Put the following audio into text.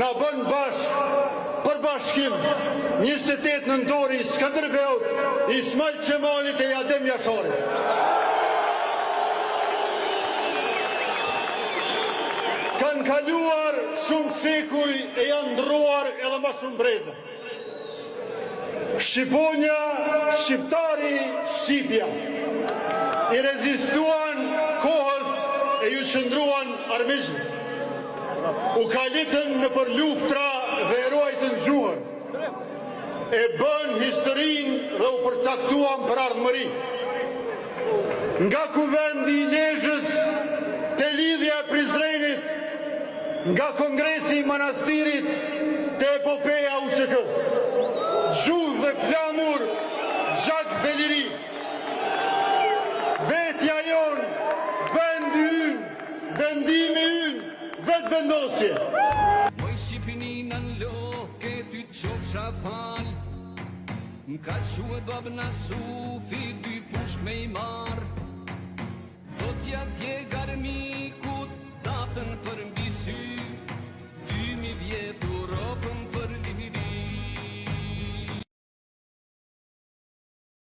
na bën për bashkim 28 nëntori Skënderbeut, Ismail Qemalit e Adem Jasharit. Kanë kaluar shumë shekuj e janë ndruar edhe më shumë breze. Shqiponja, shqiptari, Shqipja i rezistuan kohës e ju qëndruan armiqve. U kalitën në për luftra dhe erojtën gjuhër. E bën historin dhe u përcaktuan për ardhmëri. Nga kuvendi i Lezhës te lidhja e Prizrenit, nga kongresi i manastirit te epopeja UÇK-s. Gjuhë dhe flamur, gjak dhe liri. Vetja jon, vendi ynë, vendimi ynë, vetë vendosje. Moj Shqipinin në loke ty të qofsha fal, m'ka quet babë na sufi dy